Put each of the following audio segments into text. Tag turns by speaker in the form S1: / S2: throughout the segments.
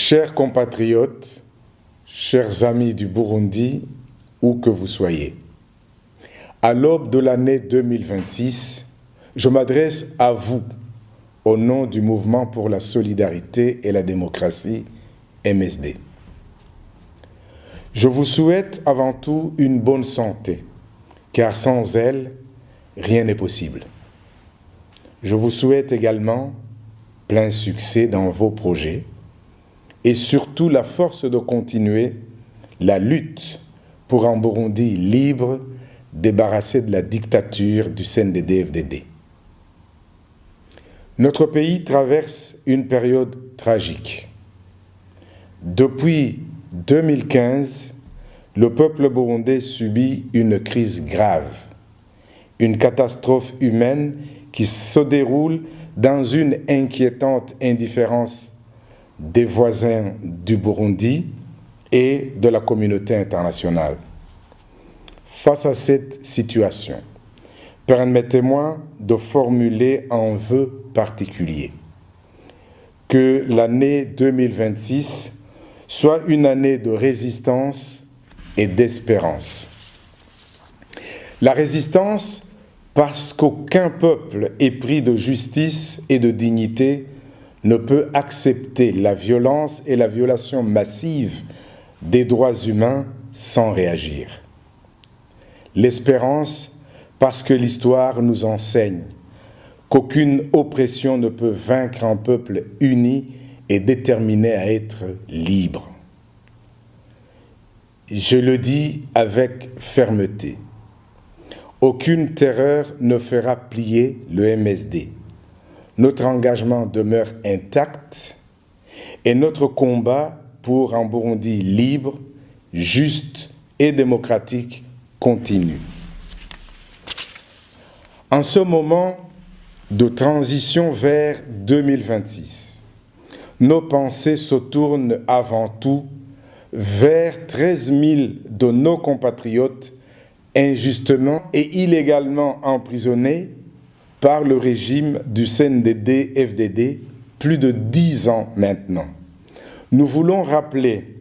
S1: Chers compatriotes, chers amis du Burundi, où que vous soyez, à l'aube de l'année 2026, je m'adresse à vous au nom du Mouvement pour la solidarité et la démocratie, MSD. Je vous souhaite avant tout une bonne santé, car sans elle, rien n'est possible. Je vous souhaite également plein succès dans vos projets, et surtout la force de continuer la lutte pour un Burundi libre, débarrassé de la dictature du CNDD-FDD. Notre pays traverse une période tragique. Depuis 2015, le peuple burundais subit une crise grave, une catastrophe humaine qui se déroule dans une inquiétante indifférence des voisins du Burundi et de la communauté internationale. Face à cette situation, permettez-moi de formuler un vœu particulier. Que l'année 2026 soit une année de résistance et d'espérance. La résistance parce qu'aucun peuple épris de justice et de dignité ne peut accepter la violence et la violation massive des droits humains sans réagir. L'espérance, parce que l'histoire nous enseigne qu'aucune oppression ne peut vaincre un peuple uni et déterminé à être libre. Je le dis avec fermeté. Aucune terreur ne fera plier le MSD. Notre engagement demeure intact et notre combat pour un Burundi libre, juste et démocratique continue. En ce moment de transition vers 2026, nos pensées se tournent avant tout vers 13 000 de nos compatriotes injustement et illégalement emprisonnés par le régime du CNDD-FDD plus de 10 ans maintenant. Nous voulons rappeler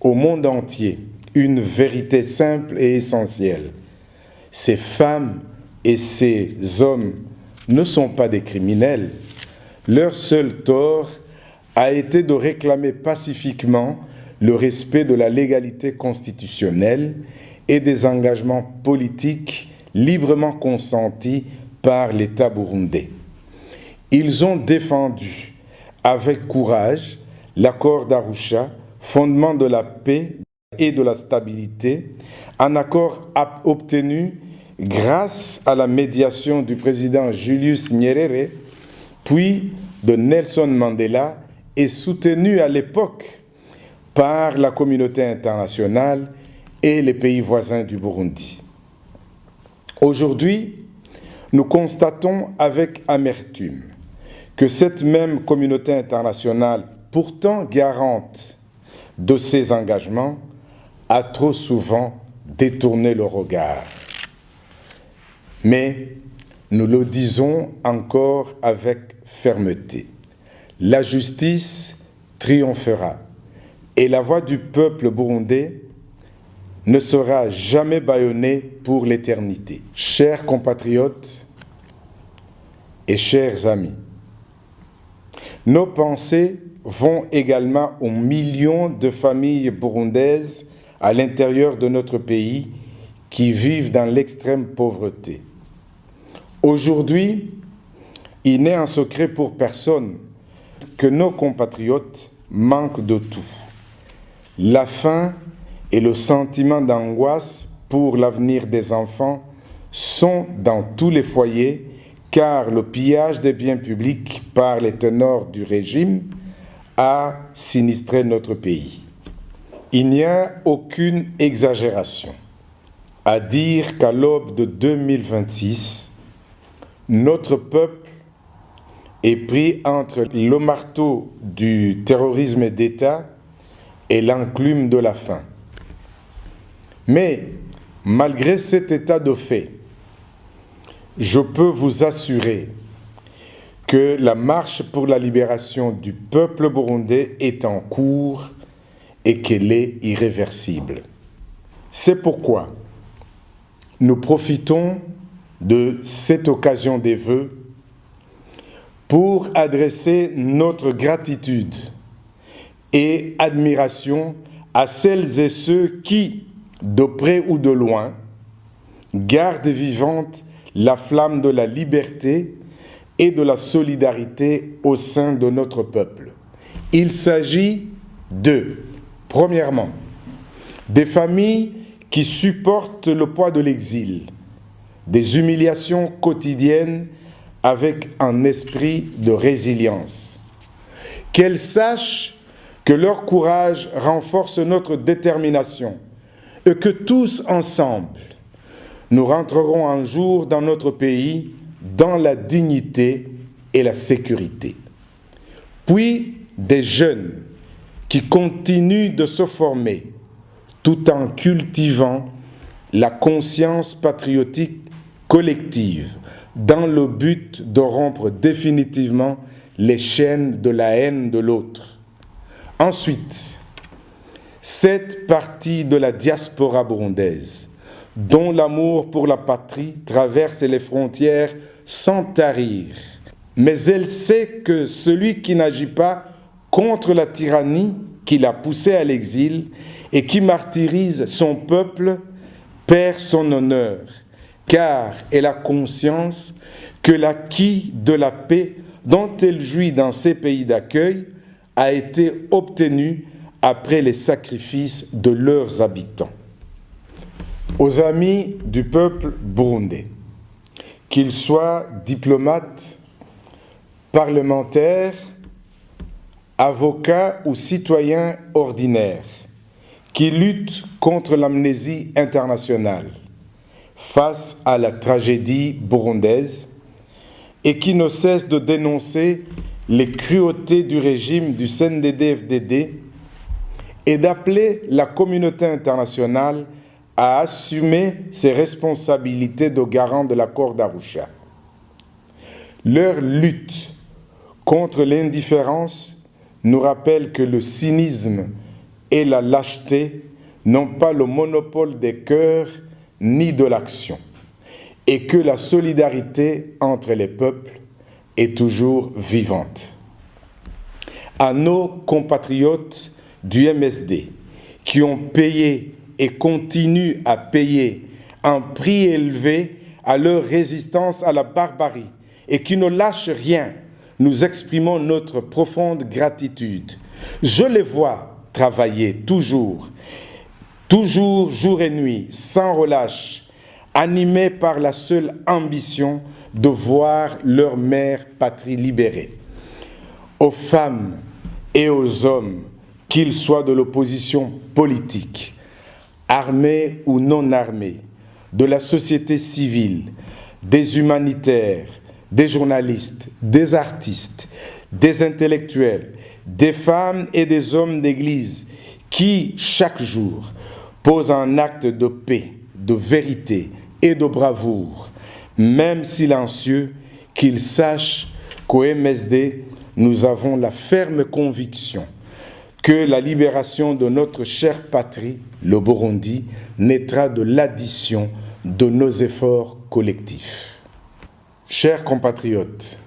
S1: au monde entier une vérité simple et essentielle. Ces femmes et ces hommes ne sont pas des criminels. Leur seul tort a été de réclamer pacifiquement le respect de la légalité constitutionnelle et des engagements politiques librement consentis par l'État burundais. Ils ont défendu avec courage l'accord d'Arusha, fondement de la paix et de la stabilité, un accord obtenu grâce à la médiation du président Julius Nyerere, puis de Nelson Mandela, et soutenu à l'époque par la communauté internationale et les pays voisins du Burundi. Aujourd'hui, nous constatons avec amertume que cette même communauté internationale, pourtant garante de ses engagements, a trop souvent détourné le regard. Mais nous le disons encore avec fermeté. La justice triomphera et la voix du peuple burundais ne sera jamais bâillonnée pour l'éternité. Chers compatriotes et chers amis, nos pensées vont également aux millions de familles burundaises à l'intérieur de notre pays qui vivent dans l'extrême pauvreté. Aujourd'hui, il n'est un secret pour personne que nos compatriotes manquent de tout. La faim et le sentiment d'angoisse pour l'avenir des enfants sont dans tous les foyers, car le pillage des biens publics par les ténors du régime a sinistré notre pays. Il n'y a aucune exagération à dire qu'à l'aube de 2026, notre peuple est pris entre le marteau du terrorisme d'État et l'enclume de la faim. Mais malgré cet état de fait, je peux vous assurer que la marche pour la libération du peuple burundais est en cours et qu'elle est irréversible. C'est pourquoi nous profitons de cette occasion des vœux pour adresser notre gratitude et admiration à celles et ceux qui, de près ou de loin, gardent vivante la flamme de la liberté et de la solidarité au sein de notre peuple. Il s'agit de, premièrement, des familles qui supportent le poids de l'exil, des humiliations quotidiennes avec un esprit de résilience. Qu'elles sachent que leur courage renforce notre détermination et que tous ensemble, nous rentrerons un jour dans notre pays dans la dignité et la sécurité. Puis des jeunes qui continuent de se former tout en cultivant la conscience patriotique collective dans le but de rompre définitivement les chaînes de la haine de l'autre. Ensuite, cette partie de la diaspora burundaise, dont l'amour pour la patrie traverse les frontières sans tarir, mais elle sait que celui qui n'agit pas contre la tyrannie qui l'a poussé à l'exil et qui martyrise son peuple perd son honneur, car elle a conscience que l'acquis de la paix dont elle jouit dans ses pays d'accueil a été obtenu après les sacrifices de leurs habitants. Aux amis du peuple burundais, qu'ils soient diplomates, parlementaires, avocats ou citoyens ordinaires, qui luttent contre l'amnésie internationale face à la tragédie burundaise et qui ne cessent de dénoncer les cruautés du régime du CNDD-FDD et d'appeler la communauté internationale à assumer ses responsabilités de garant de l'accord d'Arusha. Leur lutte contre l'indifférence nous rappelle que le cynisme et la lâcheté n'ont pas le monopole des cœurs ni de l'action, et que la solidarité entre les peuples est toujours vivante. À nos compatriotes du MSD qui ont payé et continuent à payer un prix élevé à leur résistance à la barbarie et qui ne lâchent rien, nous exprimons notre profonde gratitude. Je les vois travailler toujours, jour et nuit, sans relâche, animés par la seule ambition de voir leur mère patrie libérée. Aux femmes et aux hommes, qu'ils soient de l'opposition politique, armés ou non armés, de la société civile, des humanitaires, des journalistes, des artistes, des intellectuels, des femmes et des hommes d'église qui, chaque jour, posent un acte de paix, de vérité et de bravoure, même silencieux, qu'ils sachent qu'au MSD, nous avons la ferme conviction que la libération de notre chère patrie, le Burundi, naîtra de l'addition de nos efforts collectifs. Chers compatriotes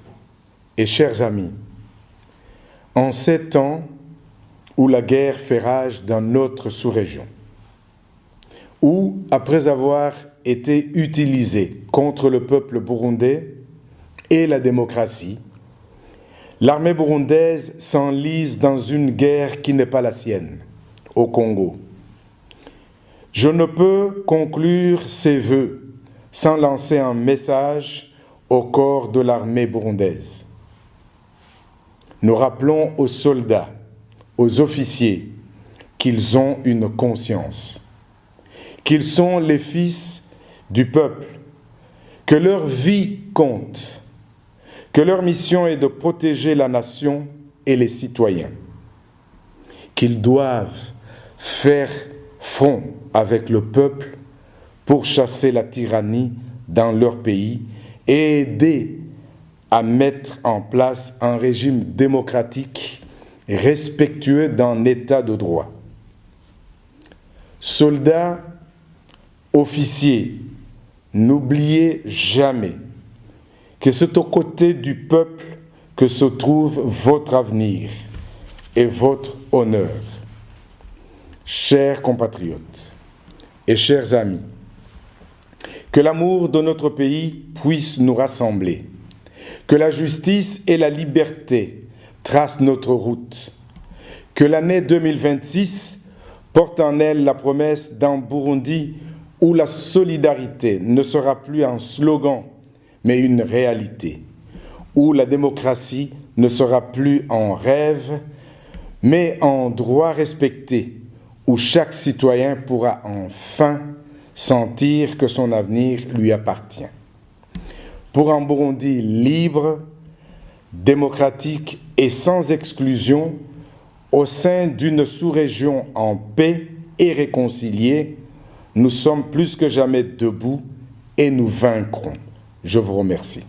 S1: et chers amis, en ces temps où la guerre fait rage dans notre sous-région, où, après avoir été utilisée contre le peuple burundais et la démocratie, l'armée burundaise s'enlise dans une guerre qui n'est pas la sienne, au Congo. Je ne peux conclure ces vœux sans lancer un message au corps de l'armée burundaise. Nous rappelons aux soldats, aux officiers, qu'ils ont une conscience, qu'ils sont les fils du peuple, que leur vie compte, que leur mission est de protéger la nation et les citoyens, qu'ils doivent faire front avec le peuple pour chasser la tyrannie dans leur pays et aider à mettre en place un régime démocratique respectueux d'un état de droit. Soldats, officiers, n'oubliez jamais que c'est aux côtés du peuple que se trouve votre avenir et votre honneur. Chers compatriotes et chers amis, que l'amour de notre pays puisse nous rassembler, que la justice et la liberté tracent notre route, que l'année 2026 porte en elle la promesse d'un Burundi où la solidarité ne sera plus un slogan, mais une réalité, où la démocratie ne sera plus un rêve, mais un droit respecté, où chaque citoyen pourra enfin sentir que son avenir lui appartient. Pour un Burundi libre, démocratique et sans exclusion, au sein d'une sous-région en paix et réconciliée, nous sommes plus que jamais debout et nous vaincrons. Je vous remercie.